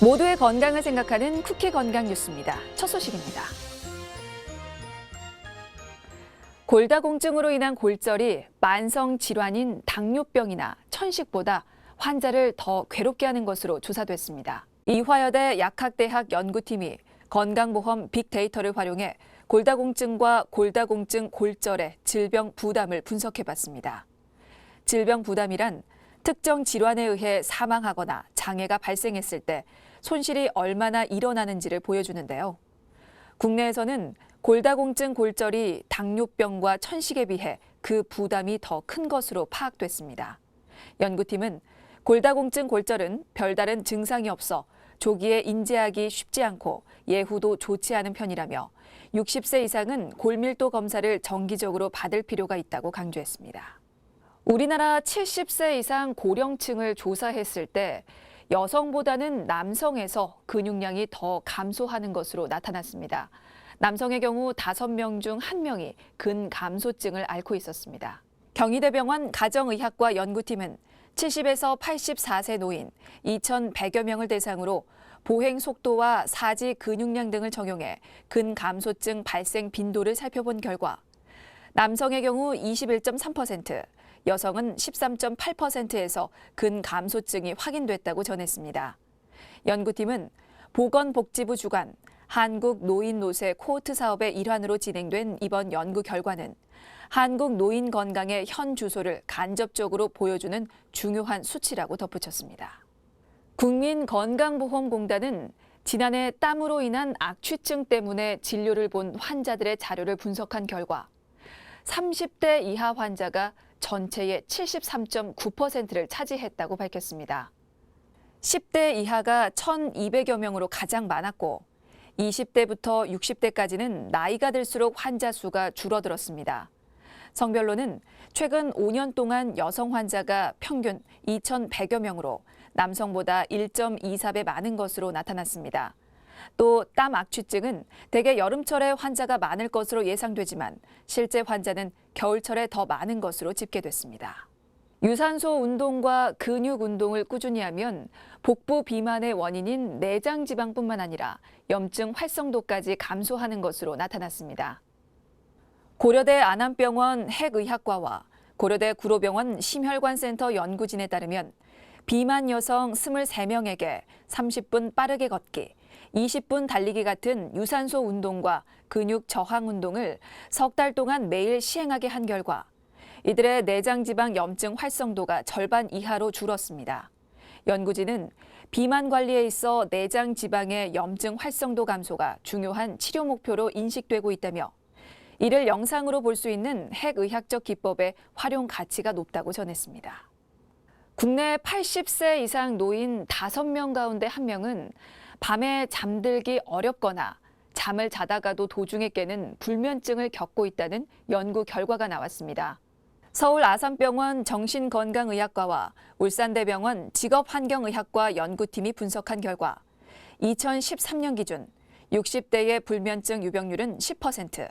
모두의 건강을 생각하는 쿠키 건강 뉴스입니다. 첫 소식입니다. 골다공증으로 인한 골절이 만성 질환인 당뇨병이나 천식보다 환자를 더 괴롭게 하는 것으로 조사됐습니다. 이화여대 약학대학 연구팀이 건강보험 빅데이터를 활용해 골다공증과 골다공증 골절의 질병 부담을 분석해봤습니다. 질병 부담이란 특정 질환에 의해 사망하거나 장애가 발생했을 때 손실이 얼마나 일어나는지를 보여주는데요. 국내에서는 골다공증 골절이 당뇨병과 천식에 비해 그 부담이 더 큰 것으로 파악됐습니다. 연구팀은 골다공증 골절은 별다른 증상이 없어 조기에 인지하기 쉽지 않고 예후도 좋지 않은 편이라며 60세 이상은 골밀도 검사를 정기적으로 받을 필요가 있다고 강조했습니다. 우리나라 70세 이상 고령층을 조사했을 때 여성보다는 남성에서 근육량이 더 감소하는 것으로 나타났습니다. 남성의 경우 5명 중 1명이 근감소증을 앓고 있었습니다. 경희대병원 가정의학과 연구팀은 70에서 84세 노인 2,100여 명을 대상으로 보행 속도와 사지 근육량 등을 적용해 근감소증 발생 빈도를 살펴본 결과 남성의 경우 21.3%, 여성은 13.8%에서 근감소증이 확인됐다고 전했습니다. 연구팀은 보건복지부 주관 한국노인노세 코호트 사업의 일환으로 진행된 이번 연구 결과는 한국노인 건강의 현 주소를 간접적으로 보여주는 중요한 수치라고 덧붙였습니다. 국민건강보험공단은 지난해 땀으로 인한 악취증 때문에 진료를 본 환자들의 자료를 분석한 결과 30대 이하 환자가 전체의 73.9%를 차지했다고 밝혔습니다. 10대 이하가 1,200여 명으로 가장 많았고 20대부터 60대까지는 나이가 들수록 환자 수가 줄어들었습니다. 성별로는 최근 5년 동안 여성 환자가 평균 2,100여 명으로 남성보다 1.24배 많은 것으로 나타났습니다. 또 땀 악취증은 대개 여름철에 환자가 많을 것으로 예상되지만 실제 환자는 겨울철에 더 많은 것으로 집계됐습니다. 유산소 운동과 근육 운동을 꾸준히 하면 복부 비만의 원인인 내장 지방뿐만 아니라 염증 활성도까지 감소하는 것으로 나타났습니다. 고려대 안암병원 핵의학과와 고려대 구로병원 심혈관센터 연구진에 따르면 비만 여성 23명에게 30분 빠르게 걷기, 20분 달리기 같은 유산소 운동과 근육 저항 운동을 석 달 동안 매일 시행하게 한 결과 이들의 내장 지방 염증 활성도가 절반 이하로 줄었습니다. 연구진은 비만 관리에 있어 내장 지방의 염증 활성도 감소가 중요한 치료 목표로 인식되고 있다며 이를 영상으로 볼 수 있는 핵의학적 기법의 활용 가치가 높다고 전했습니다. 국내 80세 이상 노인 5명 가운데 1명은 밤에 잠들기 어렵거나 잠을 자다가도 도중에 깨는 불면증을 겪고 있다는 연구 결과가 나왔습니다. 서울 아산병원 정신건강의학과와 울산대병원 직업환경의학과 연구팀이 분석한 결과 2013년 기준 60대의 불면증 유병률은 10%,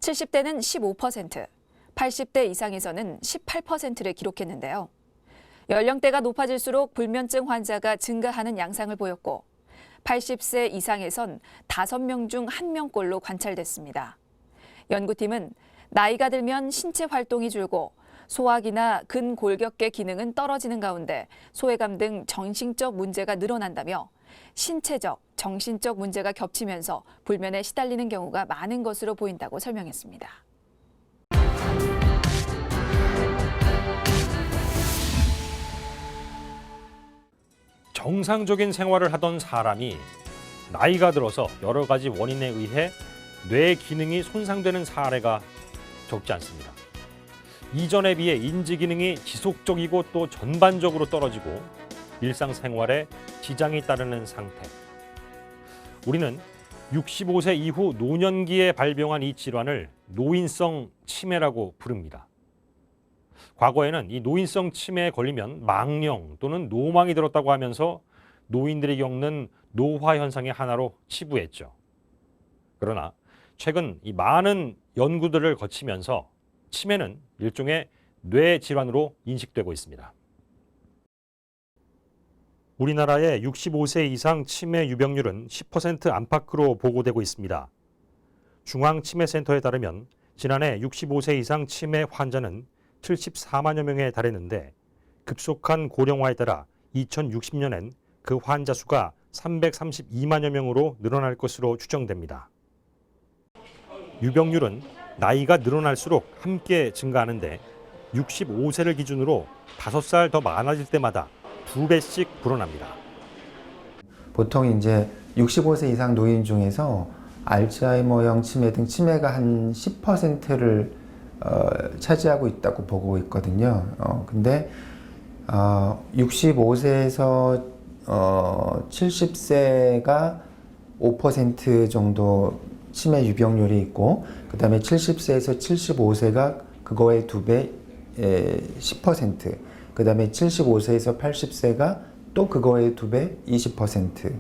70대는 15%, 80대 이상에서는 18%를 기록했는데요. 연령대가 높아질수록 불면증 환자가 증가하는 양상을 보였고 80세 이상에선 5명 중 1명꼴로 관찰됐습니다. 연구팀은 나이가 들면 신체 활동이 줄고 소화기나 근골격계 기능은 떨어지는 가운데 소외감 등 정신적 문제가 늘어난다며 신체적, 정신적 문제가 겹치면서 불면에 시달리는 경우가 많은 것으로 보인다고 설명했습니다. 정상적인 생활을 하던 사람이 나이가 들어서 여러 가지 원인에 의해 뇌 기능이 손상되는 사례가 적지 않습니다. 이전에 비해 인지 기능이 지속적이고 또 전반적으로 떨어지고 일상생활에 지장이 따르는 상태. 우리는 65세 이후 노년기에 발병한 이 질환을 노인성 치매라고 부릅니다. 과거에는 이 노인성 치매에 걸리면 망령 또는 노망이 들었다고 하면서 노인들이 겪는 노화 현상의 하나로 치부했죠. 그러나 최근 이 많은 연구들을 거치면서 치매는 일종의 뇌 질환으로 인식되고 있습니다. 우리나라의 65세 이상 치매 유병률은 10% 안팎으로 보고되고 있습니다. 중앙치매센터에 따르면 지난해 65세 이상 치매 환자는 74만여 명에 달했는데 급속한 고령화에 따라 2060년엔 그 환자 수가 332만여 명으로 늘어날 것으로 추정됩니다. 유병률은 나이가 늘어날수록 함께 증가하는데 65세를 기준으로 5살 더 많아질 때마다 2배씩 불어납니다. 보통 이제 65세 이상 노인 중에서 알츠하이머형 치매 등 치매가 한 10%를 차지하고 있다고 보고 있거든요. 근데 65세에서 70세가 5% 정도 치매 유병률이 있고, 그 다음에 70세에서 75세가 그거의 2배 10%, 그 다음에 75세에서 80세가 또 그거의 2배 20%,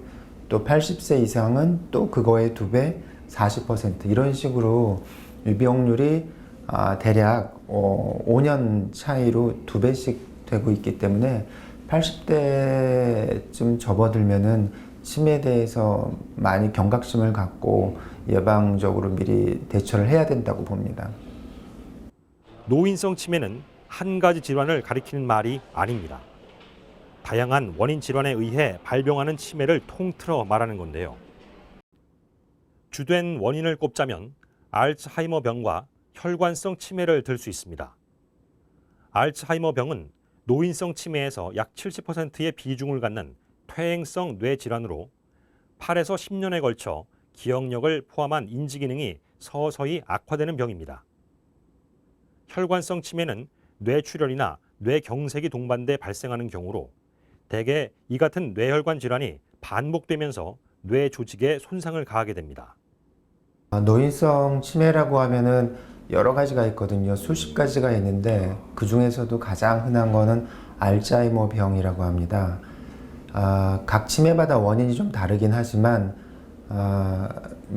또 80세 이상은 또 그거의 2배 40%, 이런 식으로 유병률이 대략 5년 차이로 2배씩 되고 있기 때문에 80대쯤 접어들면은 치매에 대해서 많이 경각심을 갖고 예방적으로 미리 대처를 해야 된다고 봅니다. 노인성 치매는 한 가지 질환을 가리키는 말이 아닙니다. 다양한 원인 질환에 의해 발병하는 치매를 통틀어 말하는 건데요. 주된 원인을 꼽자면 알츠하이머병과 혈관성 치매를 들 수 있습니다. 알츠하이머병은 노인성 치매에서 약 70%의 비중을 갖는 퇴행성 뇌 질환으로 8에서 10년에 걸쳐 기억력을 포함한 인지 기능이 서서히 악화되는 병입니다. 혈관성 치매는 뇌출혈이나 뇌경색이 동반돼 발생하는 경우로 대개 이 같은 뇌혈관 질환이 반복되면서 뇌 조직에 손상을 가하게 됩니다. 노인성 치매라고 하면은 여러 가지가 있거든요. 수십 가지가 있는데 그 중에서도 가장 흔한 거는 알츠하이머 병이라고 합니다. 각 치매마다 원인이 좀 다르긴 하지만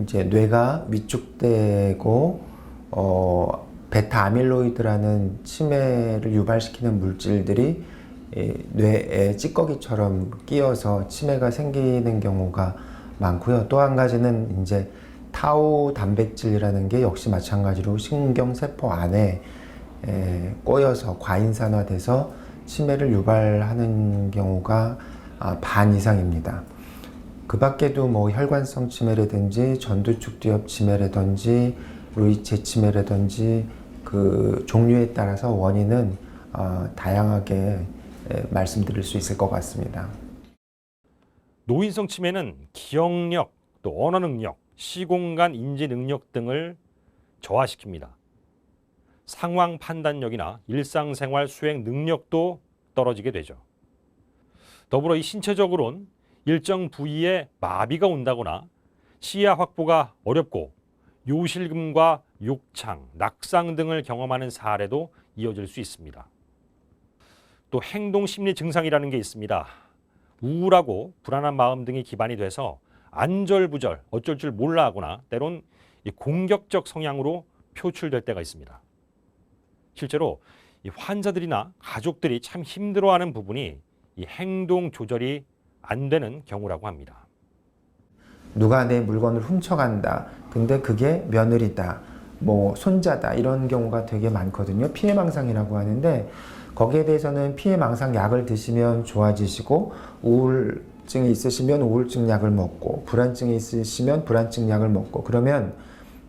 이제 뇌가 위축되고 베타 아밀로이드라는 치매를 유발시키는 물질들이 뇌에 찌꺼기처럼 끼어서 치매가 생기는 경우가 많고요. 또 한 가지는 이제 타우 단백질이라는 게 역시 마찬가지로 신경세포 안에 꼬여서 과인산화돼서 치매를 유발하는 경우가 반 이상입니다. 그 밖에도 뭐 혈관성 치매라든지 전두축두엽 치매라든지 루이체 치매라든지 그 종류에 따라서 원인은 다양하게 말씀드릴 수 있을 것 같습니다. 노인성 치매는 기억력, 또 언어 능력, 시공간 인지 능력 등을 저하시킵니다. 상황 판단력이나 일상생활 수행 능력도 떨어지게 되죠. 더불어 이 신체적으로는 일정 부위에 마비가 온다거나 시야 확보가 어렵고 요실금과 욕창, 낙상 등을 경험하는 사례도 이어질 수 있습니다. 또 행동심리 증상이라는 게 있습니다. 우울하고 불안한 마음 등이 기반이 돼서 안절부절, 어쩔 줄 몰라 하거나 때론 공격적 성향으로 표출될 때가 있습니다. 실제로 이 환자들이나 가족들이 참 힘들어하는 부분이 이 행동 조절이 안 되는 경우라고 합니다. 누가 내 물건을 훔쳐간다. 근데 그게 며느리다, 뭐 손자다, 이런 경우가 되게 많거든요. 피해망상이라고 하는데 거기에 대해서는 피해망상 약을 드시면 좋아지시고, 우울증이 있으시면 우울증 약을 먹고, 불안증이 있으시면 불안증 약을 먹고, 그러면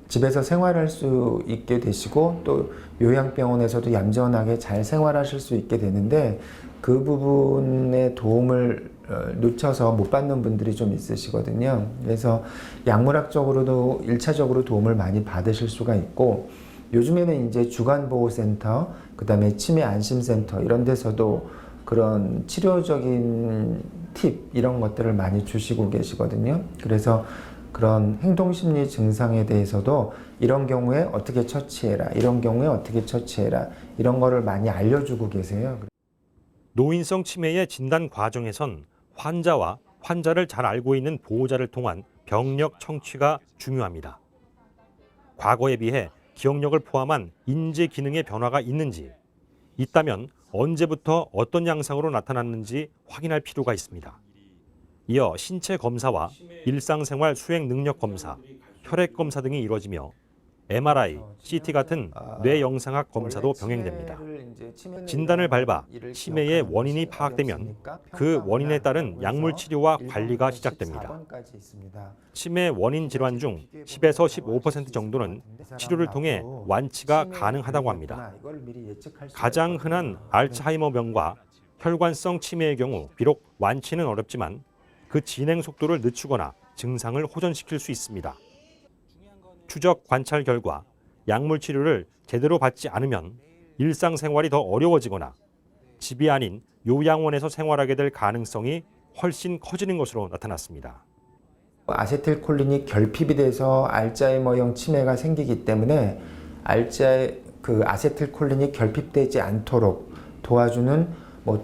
집에서 생활할 수 있게 되시고 또 요양병원에서도 얌전하게 잘 생활하실 수 있게 되는데, 그 부분의 도움을 놓쳐서 못 받는 분들이 좀 있으시거든요. 그래서 약물학적으로도 1차적으로 도움을 많이 받으실 수가 있고, 요즘에는 이제 주간보호센터, 그 다음에 치매안심센터 이런 데서도 그런 치료적인 팁 이런 것들을 많이 주시고 계시거든요. 그래서 그런 행동심리 증상에 대해서도 이런 경우에 어떻게 처치해라, 이런 경우에 어떻게 처치해라, 이런 거를 많이 알려주고 계세요. 노인성 치매의 진단 과정에선 환자와 환자를 잘 알고 있는 보호자를 통한 병력 청취가 중요합니다. 과거에 비해 기억력을 포함한 인지 기능의 변화가 있는지, 있다면 언제부터 어떤 양상으로 나타났는지 확인할 필요가 있습니다. 이어 신체 검사와 일상생활 수행 능력 검사, 혈액 검사 등이 이루어지며 MRI, CT 같은 뇌 영상학 검사도 병행됩니다. 진단을 밟아 치매의 원인이 파악되면 그 원인에 따른 약물 치료와 관리가 시작됩니다. 치매 원인 질환 중 10에서 15% 정도는 치료를 통해 완치가 가능하다고 합니다. 가장 흔한 알츠하이머병과 혈관성 치매의 경우 비록 완치는 어렵지만 그 진행 속도를 늦추거나 증상을 호전시킬 수 있습니다. 추적 관찰 결과 약물 치료를 제대로 받지 않으면 일상생활이 더 어려워지거나 집이 아닌 요양원에서 생활하게 될 가능성이 훨씬 커지는 것으로 나타났습니다. 아세틸콜린이 결핍이 돼서 알츠하이머형 치매가 생기기 때문에 아세틸콜린이 결핍되지 않도록 도와주는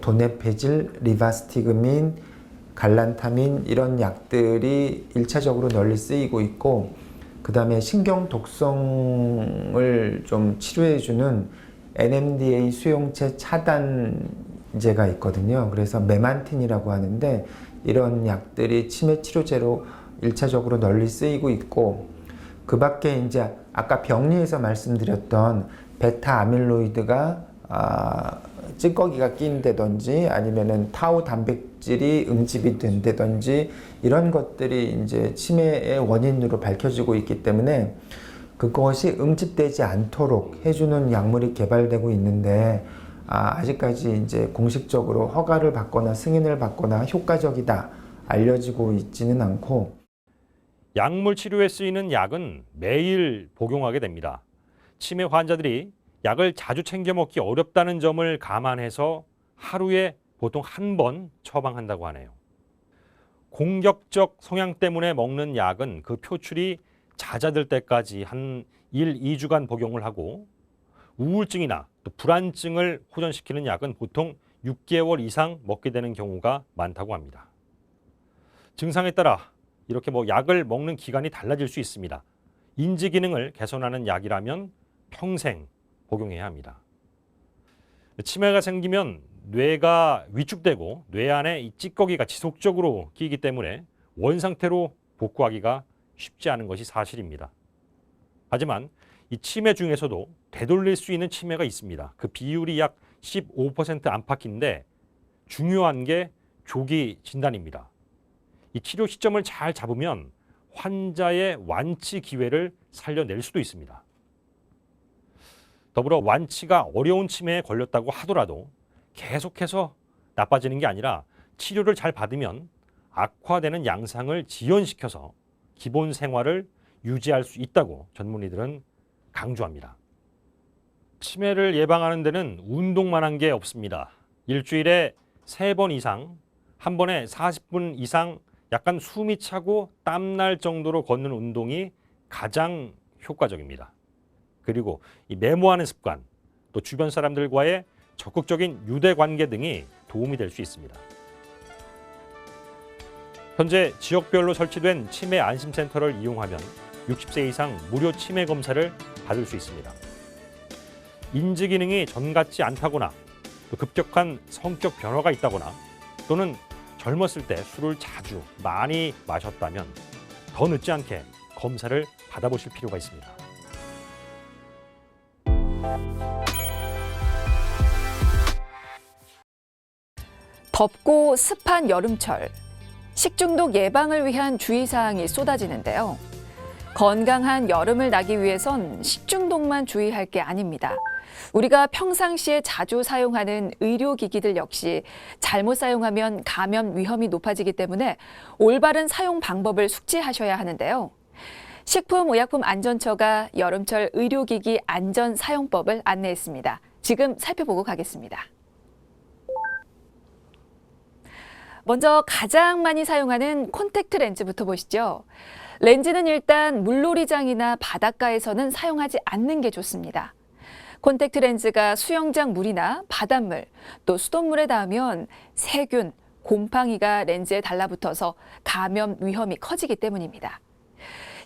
도네페질, 리바스티그민, 갈란타민 이런 약들이 1차적으로 널리 쓰이고 있고, 그 다음에 신경 독성을 좀 치료해주는 NMDA 수용체 차단제가 있거든요. 그래서 메만틴이라고 하는데 이런 약들이 치매 치료제로 1차적으로 널리 쓰이고 있고, 그 밖에 이제 아까 병리에서 말씀드렸던 베타 아밀로이드가 찌꺼기가 낀다든지 아니면은 타우 단백질이 응집이 된다든지 이런 것들이 이제 치매의 원인으로 밝혀지고 있기 때문에 그것이 응집되지 않도록 해주는 약물이 개발되고 있는데 아직까지 이제 공식적으로 허가를 받거나 승인을 받거나 효과적이다 알려지고 있지는 않고. 약물 치료에 쓰이는 약은 매일 복용하게 됩니다. 치매 환자들이 약을 자주 챙겨 먹기 어렵다는 점을 감안해서 하루에 보통 한 번 처방한다고 하네요. 공격적 성향 때문에 먹는 약은 그 표출이 잦아들 때까지 한 1, 2주간 복용을 하고, 우울증이나 또 불안증을 호전시키는 약은 보통 6개월 이상 먹게 되는 경우가 많다고 합니다. 증상에 따라 이렇게 약을 먹는 기간이 달라질 수 있습니다. 인지 기능을 개선하는 약이라면 평생 복용해야 합니다. 치매가 생기면 뇌가 위축되고 뇌 안에 이 찌꺼기가 지속적으로 끼기 때문에 원상태로 복구하기가 쉽지 않은 것이 사실입니다. 하지만 이 치매 중에서도 되돌릴 수 있는 치매가 있습니다. 그 비율이 약 15% 안팎인데 중요한 게 조기 진단입니다. 이 치료 시점을 잘 잡으면 환자의 완치 기회를 살려낼 수도 있습니다. 더불어 완치가 어려운 치매에 걸렸다고 하더라도 계속해서 나빠지는 게 아니라 치료를 잘 받으면 악화되는 양상을 지연시켜서 기본 생활을 유지할 수 있다고 전문의들은 강조합니다. 치매를 예방하는 데는 운동만 한 게 없습니다. 일주일에 3번 이상, 한 번에 40분 이상 약간 숨이 차고 땀날 정도로 걷는 운동이 가장 효과적입니다. 그리고 이 메모하는 습관, 또 주변 사람들과의 적극적인 유대 관계 등이 도움이 될 수 있습니다. 현재 지역별로 설치된 치매 안심센터를 이용하면 60세 이상 무료 치매 검사를 받을 수 있습니다. 인지 기능이 전 같지 않다거나 또 급격한 성격 변화가 있다거나 또는 젊었을 때 술을 자주 많이 마셨다면 더 늦지 않게 검사를 받아보실 필요가 있습니다. 덥고 습한 여름철, 식중독 예방을 위한 주의사항이 쏟아지는데요. 건강한 여름을 나기 위해선 식중독만 주의할 게 아닙니다. 우리가 평상시에 자주 사용하는 의료기기들 역시 잘못 사용하면 감염 위험이 높아지기 때문에 올바른 사용 방법을 숙지하셔야 하는데요. 식품의약품안전처가 여름철 의료기기 안전사용법을 안내했습니다. 지금 살펴보고 가겠습니다. 먼저 가장 많이 사용하는 콘택트 렌즈부터 보시죠. 렌즈는 일단 물놀이장이나 바닷가에서는 사용하지 않는 게 좋습니다. 콘택트 렌즈가 수영장 물이나 바닷물, 또 수돗물에 닿으면 세균, 곰팡이가 렌즈에 달라붙어서 감염 위험이 커지기 때문입니다.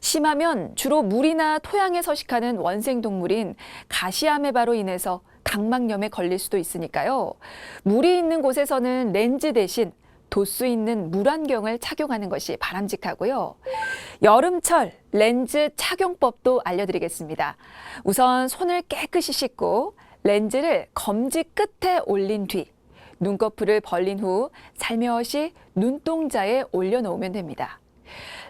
심하면 주로 물이나 토양에 서식하는 원생동물인 가시아메바로 인해서 각막염에 걸릴 수도 있으니까요. 물이 있는 곳에서는 렌즈 대신 도수 있는 물안경을 착용하는 것이 바람직하고요. 여름철 렌즈 착용법도 알려드리겠습니다. 우선 손을 깨끗이 씻고 렌즈를 검지 끝에 올린 뒤 눈꺼풀을 벌린 후 살며시 눈동자에 올려놓으면 됩니다.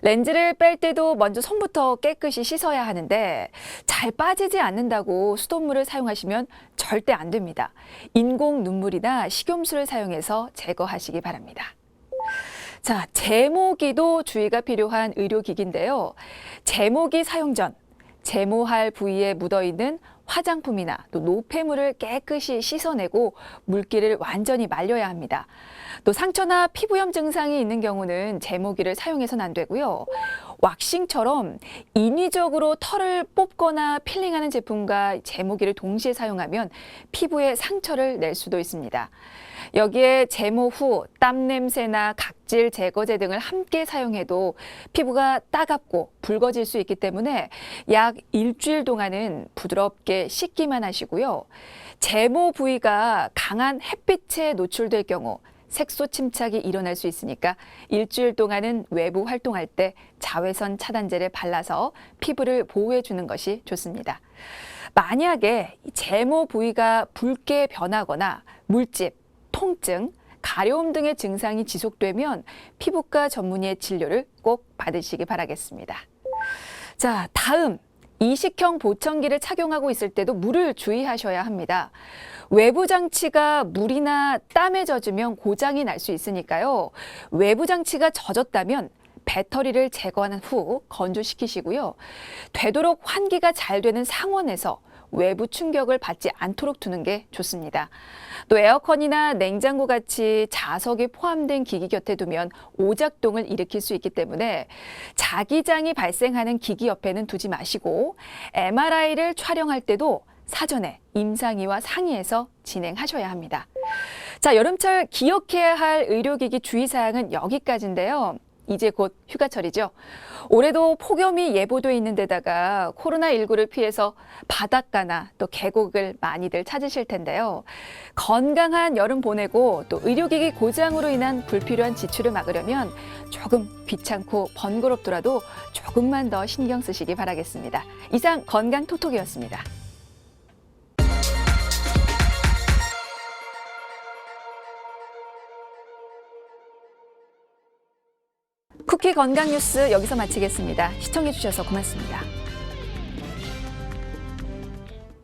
렌즈를 뺄 때도 먼저 손부터 깨끗이 씻어야 하는데 잘 빠지지 않는다고 수돗물을 사용하시면 절대 안 됩니다. 인공 눈물이나 식염수를 사용해서 제거하시기 바랍니다. 자, 제모기도 주의가 필요한 의료기기인데요. 제모기 사용 전 제모할 부위에 묻어있는 화장품이나 또 노폐물을 깨끗이 씻어내고 물기를 완전히 말려야 합니다. 또 상처나 피부염 증상이 있는 경우는 제모기를 사용해서는 안 되고요. 왁싱처럼 인위적으로 털을 뽑거나 필링하는 제품과 제모기를 동시에 사용하면 피부에 상처를 낼 수도 있습니다. 여기에 제모 후 땀 냄새나 각질 제거제 등을 함께 사용해도 피부가 따갑고 붉어질 수 있기 때문에 약 일주일 동안은 부드럽게 씻기만 하시고요. 제모 부위가 강한 햇빛에 노출될 경우 색소 침착이 일어날 수 있으니까 일주일 동안은 외부 활동할 때 자외선 차단제를 발라서 피부를 보호해 주는 것이 좋습니다. 만약에 제모 부위가 붉게 변하거나 물집, 통증, 가려움 등의 증상이 지속되면 피부과 전문의의 진료를 꼭 받으시기 바라겠습니다. 자, 다음 이식형 보청기를 착용하고 있을 때도 물을 주의하셔야 합니다. 외부 장치가 물이나 땀에 젖으면 고장이 날 수 있으니까요. 외부 장치가 젖었다면 배터리를 제거한 후 건조시키시고요. 되도록 환기가 잘 되는 상온에서 외부 충격을 받지 않도록 두는 게 좋습니다. 또 에어컨이나 냉장고 같이 자석이 포함된 기기 곁에 두면 오작동을 일으킬 수 있기 때문에 자기장이 발생하는 기기 옆에는 두지 마시고 MRI를 촬영할 때도 사전에 임상의와 상의해서 진행하셔야 합니다. 자, 여름철 기억해야 할 의료기기 주의사항은 여기까지인데요. 이제 곧 휴가철이죠. 올해도 폭염이 예보돼 있는 데다가 코로나19를 피해서 바닷가나 또 계곡을 많이들 찾으실 텐데요. 건강한 여름 보내고 또 의료기기 고장으로 인한 불필요한 지출을 막으려면 조금 귀찮고 번거롭더라도 조금만 더 신경 쓰시기 바라겠습니다. 이상 건강톡톡이었습니다. 쿠키 건강 뉴스 여기서 마치겠습니다. 시청해 주셔서 고맙습니다.